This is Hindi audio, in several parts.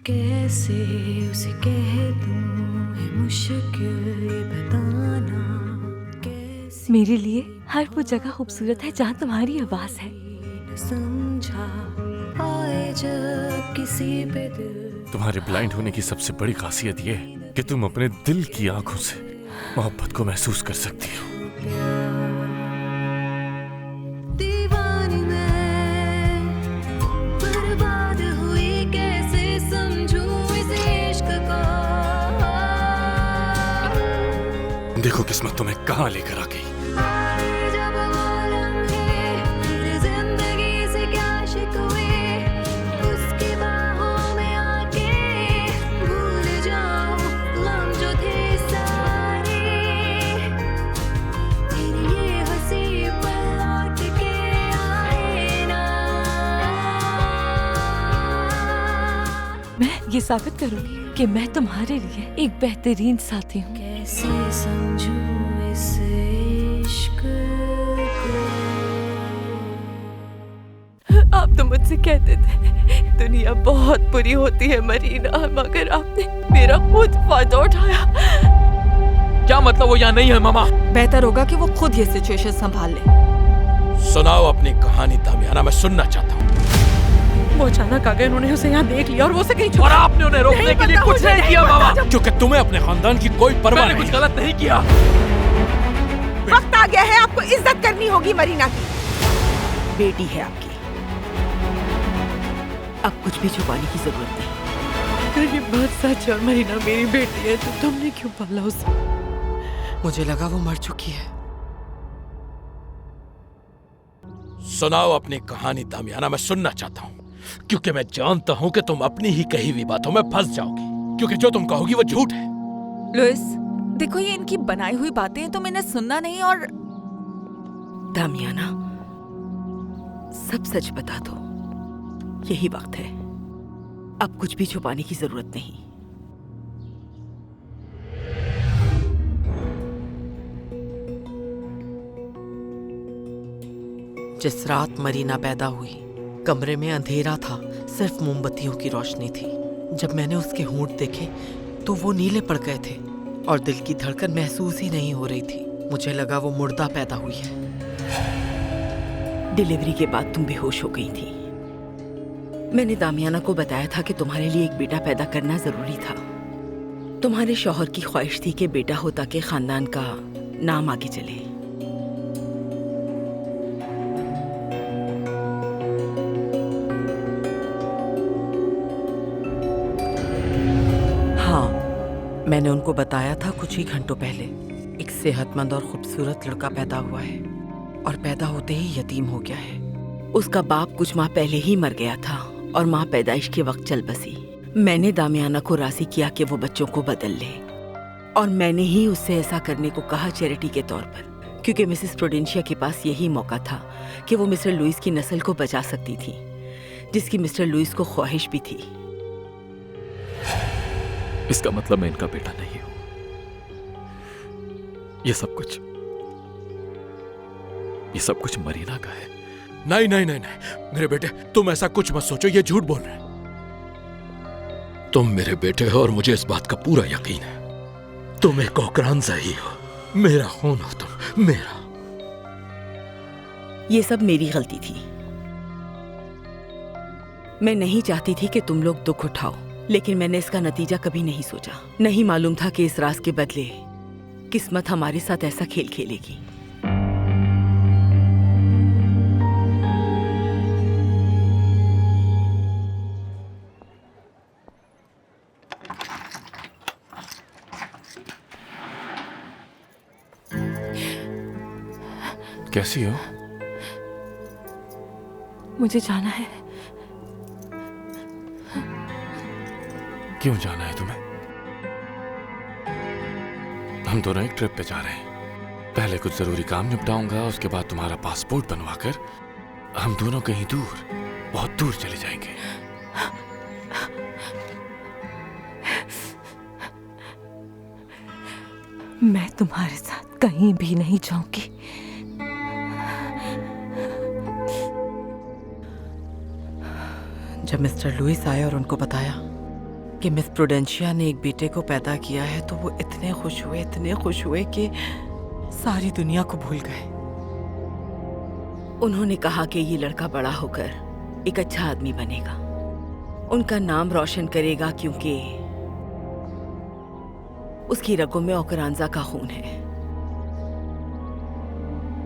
कैसे उसे कह दूं है मुश्किल ये बताना कैसे मेरे लिए हर वो जगह खूबसूरत है जहाँ तुम्हारी आवाज है। न समझा आए जब किसी पे दिल तुम्हारे ब्लाइंड होने की सबसे बड़ी खासियत ये है कि तुम अपने दिल की आंखों से मोहब्बत को महसूस कर सकती हो। दीवानी मैं बर्बाद हुई कैसे समझूं इस इश्क को देखो किस्मत तुम्हें कहाँ लेकर आ गई। जब वो लम्हे मेरी जिंदगी से क्या शिकवे उसकी बाहों में आके भूल जाऊं गम जो थे सारे तेरी ये हंसी पल लौट के आए ना। मैं ये साबित करूंगी कि मैं तुम्हारे लिए एक बेहतरीन साथी हूँ। कैसे समझूं इस इश्क को आप तो मुझसे कहते थे दुनिया बहुत बुरी होती है मरीना, मगर आपने मेरा खुद फायदा उठाया। क्या मतलब वो यहाँ नहीं है मामा? बेहतर होगा कि वो खुद ये सिचुएशन संभाल ले। सुनाओ अपनी कहानी दामियाना, मैं सुनना चाहता हूँ। वो अचानक आ गए, उन्होंने उसे यहाँ देख लिया और वो उसे कहीं और छुपा। आपने उन्हें रोकने के लिए पता, कुछ मुझे नहीं नहीं किया पता मामा, जब- क्योंकि तुम्हें अपने खानदान की कोई परवाह नहीं। मैंने कुछ गलत नहीं किया। वक्त आ गया है, आपको इज्जत करनी होगी मरीना की। बेटी है आपकी, अब कुछ भी छुपाने की जरूरत नहीं। अगर ये बात सच है और मरीना मेरी बेटी है तो तुमने क्यों पाला उसे? मुझे लगा वो मर चुकी है। सुनाओ अपनी कहानी दामियाना, मैं सुनना चाहता हूँ, क्योंकि मैं जानता हूँ कि तुम अपनी ही कही हुई बातों में फंस जाओगी, क्योंकि जो तुम कहोगी वो झूठ है। लुइस, देखो ये इनकी बनाई हुई बातें हैं, तुम इन्हें सुनना नहीं और दामियाना, सब सच बता दो, यही वक्त है, अब कुछ भी छुपाने की जरूरत नहीं। जिस रात मरीना पैदा हुई, कमरे में अंधेरा था, सिर्फ मोमबत्तियों की रोशनी थी। जब मैंने उसके होंठ देखे तो वो नीले पड़ गए थे और दिल की धड़कन महसूस ही नहीं हो रही थी। मुझे लगा वो मुर्दा पैदा हुई है। डिलीवरी के बाद तुम बेहोश हो गई थी। मैंने दामियाना को बताया था कि तुम्हारे लिए एक बेटा पैदा करना जरूरी था। तुम्हारे शौहर की ख्वाहिश थी कि बेटा हो ताकि खानदान का नाम आगे चले। मैंने उनको बताया था कुछ ही घंटों पहले एक सेहतमंद और खूबसूरत लड़का पैदा हुआ है और पैदा होते ही यतीम हो गया है। उसका बाप कुछ माह पहले ही मर गया था और माँ पैदाइश के वक्त चल बसी। मैंने दामियाना को राजी किया कि वो बच्चों को बदल ले और मैंने ही उससे ऐसा करने को कहा चैरिटी के तौर पर, क्योंकि मिसेस प्रूडेंशिया के पास यही मौका था कि वो मिस्टर लुइस की नस्ल को बचा सकती थी, जिसकी मिस्टर लुइस को ख्वाहिश भी थी। इसका मतलब मैं इनका बेटा नहीं हूं। ये सब कुछ मरीना का है। नहीं नहीं नहीं नहीं मेरे बेटे, तुम ऐसा कुछ मत सोचो, ये झूठ बोल रहे हैं। तुम मेरे बेटे हो और मुझे इस बात का पूरा यकीन है। तुम एक ओकरांजा ही हो, मेरा खून हो तुम, मेरा। ये सब मेरी गलती थी। मैं नहीं चाहती थी कि तुम लोग दुख उठाओ, लेकिन मैंने इसका नतीजा कभी नहीं सोचा। नहीं मालूम था कि इस राज के बदले किस्मत हमारे साथ ऐसा खेल खेलेगी। कैसी हो? मुझे जाना है। क्यों जाना है तुम्हें? हम दोनों एक ट्रिप पे जा रहे हैं। पहले कुछ जरूरी काम निपटाऊंगा, उसके बाद तुम्हारा पासपोर्ट बनवाकर हम दोनों कहीं दूर, बहुत दूर चले जाएंगे। मैं तुम्हारे साथ कहीं भी नहीं जाऊंगी। जब मिस्टर लुइस आए और उनको बताया कि मिस प्रुडेंशिया ने एक बेटे को पैदा किया है तो वो इतने खुश हुए कि सारी दुनिया को भूल गए। उन्होंने कहा कि ये लड़का बड़ा होकर एक अच्छा आदमी बनेगा, उनका नाम रोशन करेगा, क्योंकि उसकी रगों में ओकरांजा का खून है।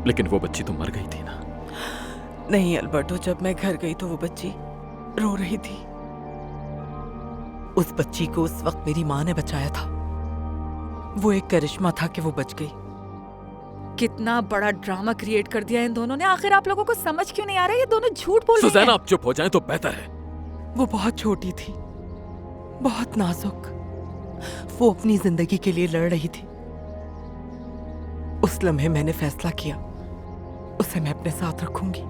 लेकिन वो बच्ची तो मर गई थी ना। नहीं अल्बर्टो, जब मैं घर गई तो वो बच्ची रो रही थी। उस बच्ची को उस वक्त मेरी माँ ने बचाया था। वो एक करिश्मा था कि वो बच गई। कितना बड़ा ड्रामा क्रिएट कर दिया इन दोनों ने। आखिर आप लोगों को समझ क्यों नहीं आ रहा? ये दोनों झूठ बोल रहे सुजैना, हैं। आप चुप हो जाएं तो बेहतर है। वो बहुत छोटी थी, बहुत नाजुक। वो अपनी जिंदगी के लिए लड़ रही थी। उस लम्हे मैंने फैसला किया, उसे मैं अपने साथ रखूंगी।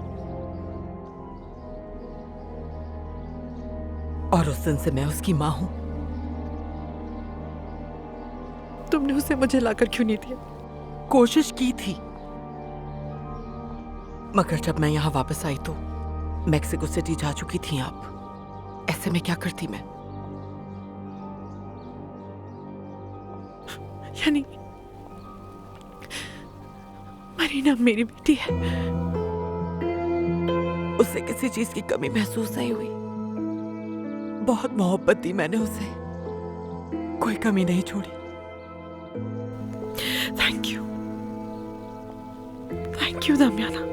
और उस दिन से मैं उसकी माँ हूं। तुमने उसे मुझे लाकर क्यों नहीं दिया? कोशिश की थी, मगर जब मैं यहाँ वापस आई तो मैक्सिको सिटी जा चुकी थी आप। ऐसे में क्या करती मैं? यानी मरीना मेरी बेटी है। उसे किसी चीज की कमी महसूस नहीं हुई। बहुत मोहब्बत दी मैंने उसे, कोई कमी नहीं छोड़ी। Thank you Damayana.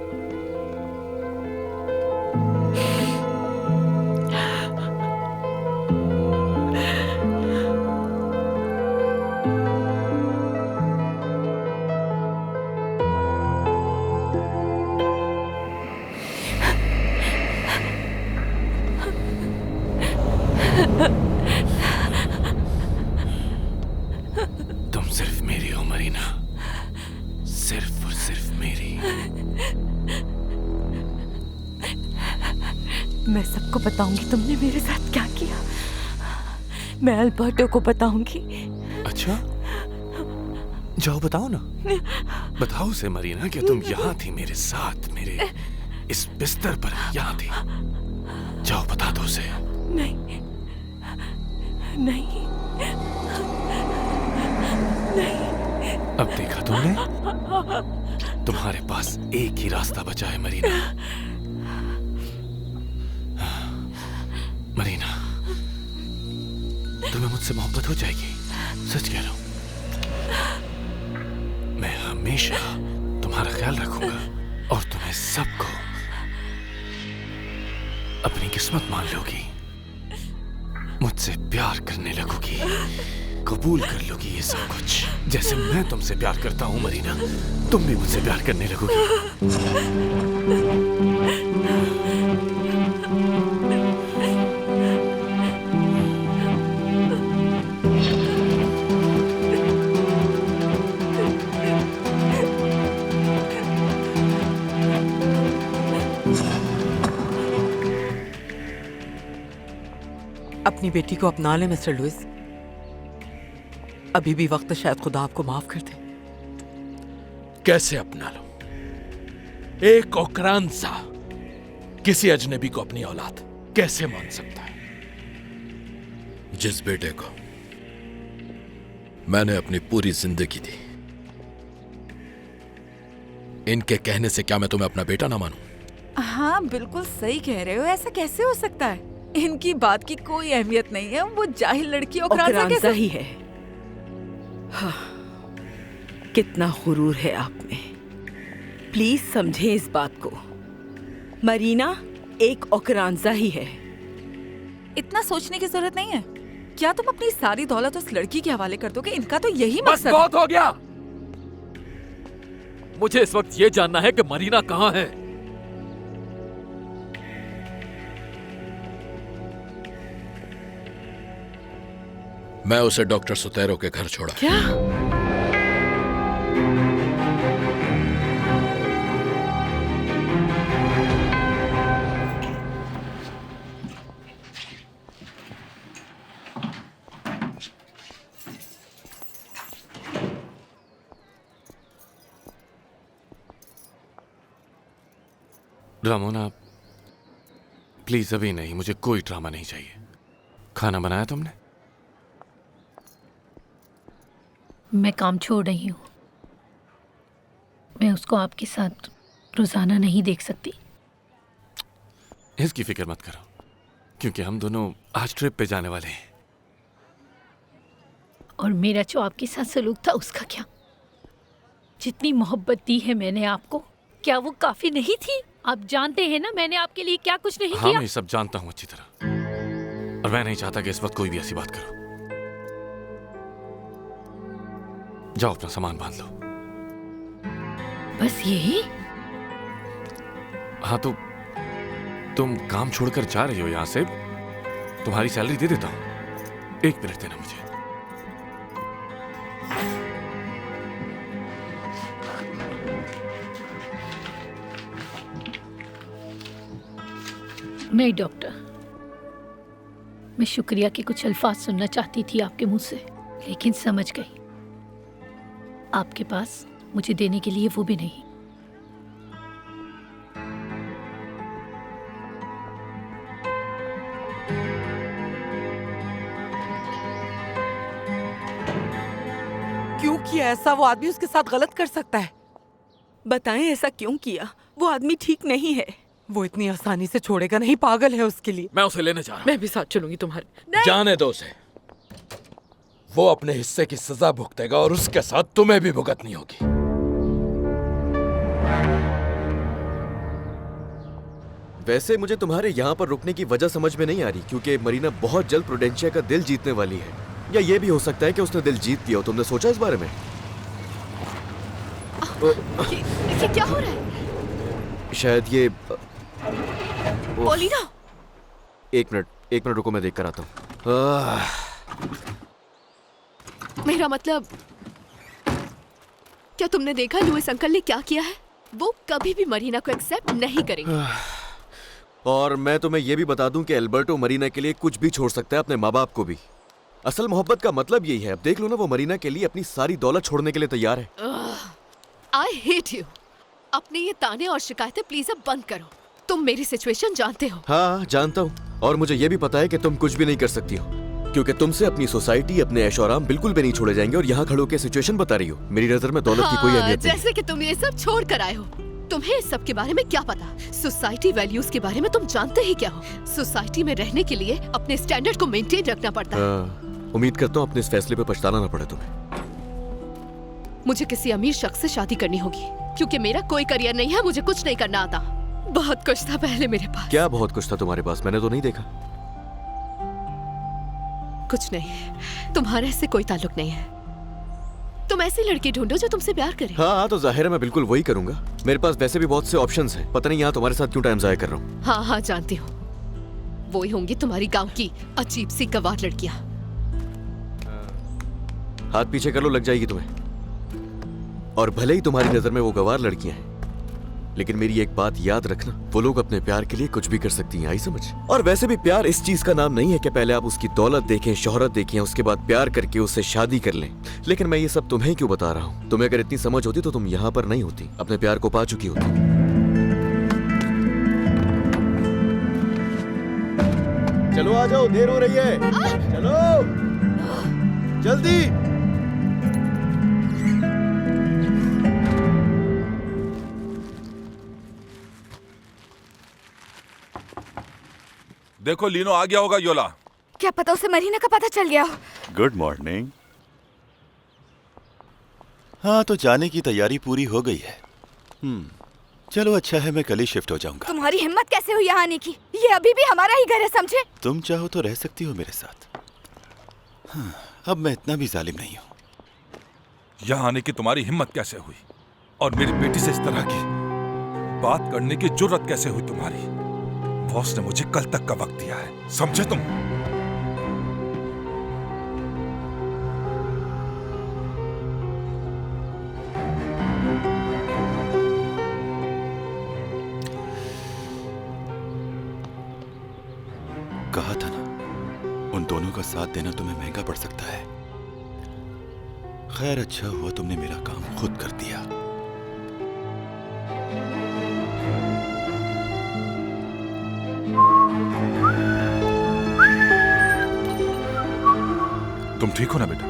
तुम सिर्फ मेरी हो मरीना, सिर्फ और सिर्फ मेरी। मैं सबको बताऊंगी तुमने मेरे साथ क्या किया। मैं अल्बर्टो को बताऊंगी। अच्छा, जाओ बताओ ना। बताओ उसे मरीना कि तुम यहाँ थी मेरे साथ, मेरे इस बिस्तर पर यहाँ थी। जाओ बता दो उसे। नहीं नहीं नहीं। अब देखा तुमने, तुम्हारे पास एक ही रास्ता बचा है मरीना। मरीना, तुम्हें मुझसे मोहब्बत हो जाएगी, सच कह रहा हूं। मैं हमेशा तुम्हारा ख्याल रखूंगा और तुम्हें सबको अपनी किस्मत मान लोगी, मुझसे प्यार करने लगोगी, कबूल कर लोगी ये सब कुछ। जैसे मैं तुमसे प्यार करता हूं मरीना, तुम भी मुझसे प्यार करने लगोगी। अपनी बेटी को अपना ले मिस्टर लुइस। अभी भी वक्त है, शायद खुदा आपको माफ कर दे। कैसे अपना लो? एक ओकरांसा किसी अजनबी को अपनी औलाद कैसे मान सकता है? जिस बेटे को मैंने अपनी पूरी जिंदगी दी, इनके कहने से क्या मैं तुम्हें अपना बेटा ना मानूं? हाँ बिल्कुल सही कह रहे हो। ऐसा कैसे हो सकता है? इनकी बात की कोई अहमियत नहीं है। वो जाहिल लड़की ओकरांजा ओकरांजा कैसे? ही है। हाँ, कितना गुरूर है आप में। प्लीज समझें इस बात को। मरीना एक ओकरांजा ही है। इतना सोचने की जरूरत नहीं है। क्या तुम अपनी सारी दौलत उस लड़की के हवाले कर दोगे? इनका तो यही बस मकसद है। बहुत हो गया। मुझे इस वक्त ये जानना है कि मरीना कहाँ है। मैं उसे डॉक्टर सुतेरो के घर छोड़ा। क्या? रामोना, प्लीज अभी नहीं, मुझे कोई ड्रामा नहीं चाहिए। खाना बनाया तुमने? मैं काम छोड़ रही हूँ। मैं उसको आपके साथ रोजाना नहीं देख सकती। इसकी फिक्र मत करो, क्योंकि हम दोनों आज ट्रिप पे जाने वाले हैं। और मेरा जो आपके साथ सलूक था उसका क्या? जितनी मोहब्बत दी है मैंने आपको, क्या वो काफी नहीं थी? आप जानते हैं ना मैंने आपके लिए क्या कुछ नहीं हाँ, किया। मैं ये सब जानता हूँ अच्छी तरह, और मैं नहीं चाहता कि इस वक्त कोई भी ऐसी बात करो। जाओ अपना सामान बांध लो। बस यही? हाँ तो तुम काम छोड़कर जा रही हो यहाँ से, तुम्हारी सैलरी दे देता हूँ। 1 मिनट देना मुझे। नहीं डॉक्टर, मैं शुक्रिया के कुछ अल्फाज सुनना चाहती थी आपके मुंह से, लेकिन समझ गई आपके पास मुझे देने के लिए वो भी नहीं। क्यों किया ऐसा? वो आदमी उसके साथ गलत कर सकता है। बताएं ऐसा क्यों किया? वो आदमी ठीक नहीं है। वो इतनी आसानी से छोड़ेगा नहीं, पागल है उसके लिए। मैं उसे लेने जा रहा हूँ। मैं भी साथ चलूंगी तुम्हारे। जाने दो उसे। वो अपने हिस्से की सजा भुगतेगा और उसके साथ तुम्हें भी भुगतनी होगी। वैसे मुझे तुम्हारे यहाँ पर रुकने की वजह समझ में नहीं आ रही, क्योंकि मरीना बहुत जल्द प्रूडेंशिया का दिल जीतने वाली है। या ये भी हो सकता है कि उसने दिल जीत लिया हो। तुमने सोचा इस बारे में? ये क्या हो रहा है? शायद ये पोलिना! 1 मिनट रुको, मैं देख कर आता हूँ। मेरा मतलब, क्या तुमने देखा लुइस अंकल ने क्या किया है? वो कभी भी मरीना को एक्सेप्ट नहीं करेंगे। और मैं तुम्हें ये भी बता दूं कि एल्बर्टो मरीना के लिए कुछ भी छोड़ सकता है, अपने माँ बाप को भी। असल मोहब्बत का मतलब यही है। अब देख लो ना, वो मरीना के लिए अपनी सारी दौलत छोड़ने के लिए तैयार है। I hate you. अपने ये ताने और शिकायतें प्लीज अब बंद करो। तुम मेरी सिचुएशन जानते हो। हाँ जानता हूँ, और मुझे ये भी पता है कि तुम कुछ भी नहीं कर सकती हो, क्योंकि तुमसे अपनी सोसाइटी, अपने ऐशो आराम बिल्कुल भी नहीं छोड़े जाएंगे। और यहाँ खड़ो के सिचुएशन बता रही हो। मेरी नजर में दौलत की कोई अहमियत नहीं। जैसे कि तुम ये सब छोड़ कर आए हो। तुम्हें इस सब के बारे में क्या पता? सोसाइटी वैल्यूज के बारे में तुम जानते ही क्या हो? सोसाइटी में रहने के लिए अपने स्टैंडर्ड को मेंटेन रखना पड़ता है। उम्मीद करता हूँ अपने इस फैसले पे पछताना ना पड़े तुम्हें। मुझे किसी अमीर शख्स से शादी करनी होगी, क्योंकि मेरा कोई करियर नहीं है। मुझे कुछ नहीं करना आता। बहुत कुछ था पहले मेरे पास। क्या बहुत कुछ था तुम्हारे पास? मैंने तो नहीं देखा। कुछ नहीं, तुम्हारे से कोई ताल्लुक नहीं है। तुम ऐसी लड़की ढूंढो जो तुमसे प्यार करे। हाँ तो जाहिर है मैं बिल्कुल वही करूंगा। मेरे पास वैसे भी बहुत से ऑप्शंस हैं। पता नहीं यहाँ तुम्हारे साथ क्यों टाइम जाया कर रहा हूँ। हाँ जानती हूँ, वो ही होंगी तुम्हारी गांव की अजीब सी गवार लड़कियाँ। हाथ पीछे कर लो, लग जाएगी तुम्हें। और भले ही तुम्हारी नजर में वो गवार लड़कियां हैं, लेकिन मेरी एक बात याद रखना, वो लोग अपने प्यार के लिए कुछ भी कर सकती हैं। आई समझ? और वैसे भी प्यार इस चीज का नाम नहीं है कि पहले आप उसकी दौलत देखें, शोहरत देखें, उसके बाद प्यार करके उससे शादी कर लें। लेकिन मैं ये सब तुम्हें क्यों बता रहा हूँ? तुम्हें अगर इतनी समझ होती तो तुम यहाँ पर नहीं होती, अपने प्यार को पा चुकी होती। चलो आ जाओ, देर हो रही है। चलो जल्दी। देखो लीनो आ गया होगा। योला, क्या पता उसे मरीना का पता चल गया हो। Good morning. हाँ तो जाने की तैयारी पूरी हो गई है। चलो अच्छा है, मैं कल ही शिफ्ट हो जाऊंगा। तुम्हारी हिम्मत कैसे हुई यहाँ आने की? ये अभी भी हमारा ही घर है, समझे? तुम चाहो तो रह सकती हो मेरे साथ। हाँ, अब मैं इतना भी जालिम नहीं हूँ। यहाँ आने की तुम्हारी हिम्मत कैसे हुई? और मेरी बेटी से इस तरह की बात करने की जुर्रत कैसे हुई तुम्हारी? बॉस ने मुझे कल तक का वक्त दिया है, समझे तुम? कहा था ना, उन दोनों का साथ देना तुम्हें महंगा पड़ सकता है। खैर अच्छा हुआ तुमने मेरा काम खुद कर दिया। तुम ठीक हो ना बेटा?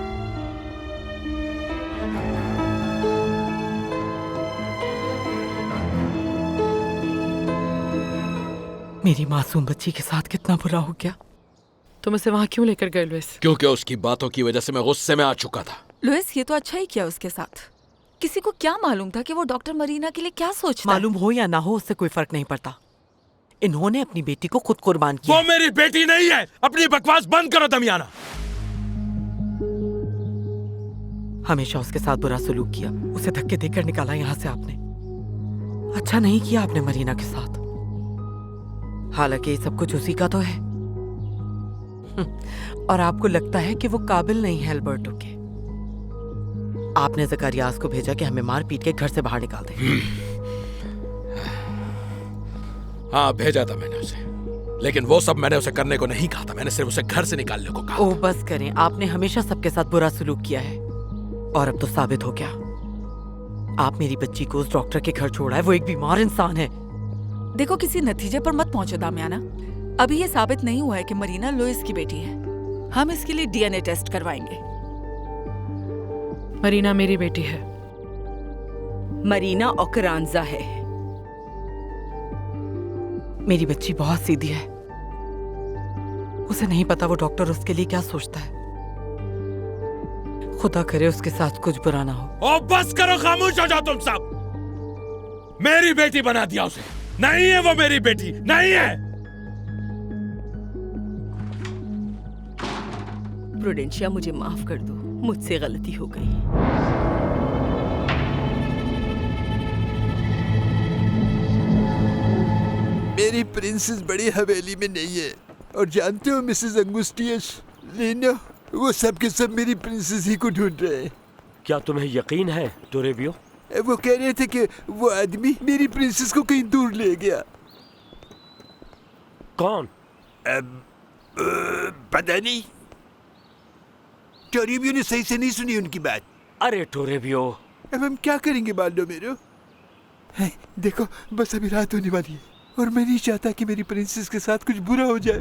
मेरी मासूम बच्ची के साथ कितना बुरा हो गया। तुम उसे वहाँ क्यों लेकर गए लुइस? क्योंकि उसकी बातों की वजह से मैं गुस्से में आ चुका था। लुइस, ये तो अच्छा ही किया उसके साथ। किसी को क्या मालूम था कि वो डॉक्टर मरीना के लिए क्या सोचता है? मालूम हो या ना हो, उससे कोई फर्क नहीं पड़ता। इन्होंने अपनी बेटी को खुद कुर्बान किया। वो मेरी बेटी नहीं है। अपनी बकवास बंद करो दमियाना। हमेशा उसके साथ बुरा सलूक किया, उसे धक्के देकर निकाला यहाँ से आपने। अच्छा नहीं किया आपने मरीना के साथ। हालांकि ये सब कुछ उसी का तो है। और आपको लगता है कि वो काबिल नहीं है अल्बर्टो के। आपने जकारियास को भेजा कि हमें मार पीट के घर से बाहर निकाल दे। हाँ, भेजा था मैंने उसे, लेकिन वो सब मैंने उसे करने को नहीं कहा था। मैंने सिर्फ उसे घर से निकालने को कहा। ओ बस करें, आपने हमेशा सबके साथ बुरा सलूक किया है और अब तो साबित हो गया। आप मेरी बच्ची को उस डॉक्टर के घर छोड़ा है। वो एक बीमार इंसान है। देखो, किसी नतीजे पर मत पहुंचो दामियाना। अभी ये साबित नहीं हुआ है कि मरीना लुइस की बेटी है। हम इसके लिए डीएनए टेस्ट करवाएंगे। मरीना मेरी बेटी है। मरीना ओकरांजा है। मेरी बच्ची बहुत सीधी है। उसे नहीं पता वो डॉक्टर उसके लिए क्या सोचता है। खुदा करे उसके साथ कुछ बुरा ना हो। ओ बस करो, खामोश हो जाओ तुम सब। मेरी बेटी बना दिया उसे। नहीं है वो मेरी बेटी, नहीं है। प्रुडेंशिया, मुझे माफ कर दो, मुझसे गलती हो गई। मेरी प्रिंसेस बड़ी हवेली में नहीं है। और जानते हो मिसेस अंगुस्टियस, लीना, वो सब के सब मेरी प्रिंसेस ही को ढूंढ रहे हैं। क्या तुम्हें यकीन है टोरेबियो? वो कह रहे थे कि वो आदमी मेरी प्रिंसेस को कहीं दूर ले गया। कौन? पता नहीं। टोरेबियो ने सही से नहीं सुनी उनकी बात। अरे टोरेबियो, अब हम क्या करेंगे बाल्डो मेरो? देखो, बस अभी रात होने वाली है और मैं नहीं चाहता कि मेरी प्रिंसेस के साथ कुछ बुरा हो जाए।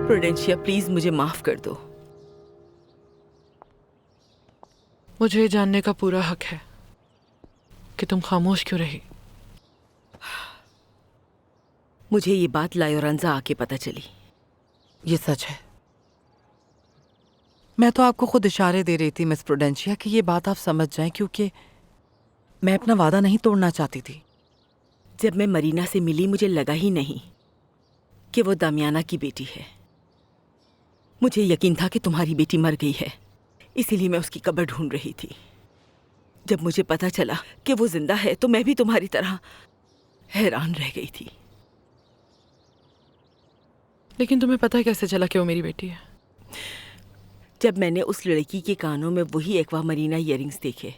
प्रुडेंशिया, प्लीज मुझे माफ कर दो। मुझे जानने का पूरा हक है कि तुम खामोश क्यों रही। मुझे ये बात लायोरंजा आके पता चली। ये सच है। मैं तो आपको खुद इशारे दे रही थी मिस प्रुडेंशिया कि ये बात आप समझ जाएं, क्योंकि मैं अपना वादा नहीं तोड़ना चाहती थी। जब मैं मरीना से मिली मुझे लगा ही नहीं कि वो दामियाना की बेटी है। मुझे यकीन था कि तुम्हारी बेटी मर गई है, इसीलिए मैं उसकी कब्र ढूंढ रही थी। जब मुझे पता चला कि वो जिंदा है तो मैं भी तुम्हारी तरह हैरान रह गई थी। लेकिन तुम्हें पता कैसे चला कि वो मेरी बेटी है? जब मैंने उस लड़की के कानों में वही एक्वा मरीना इयररिंग्स देखे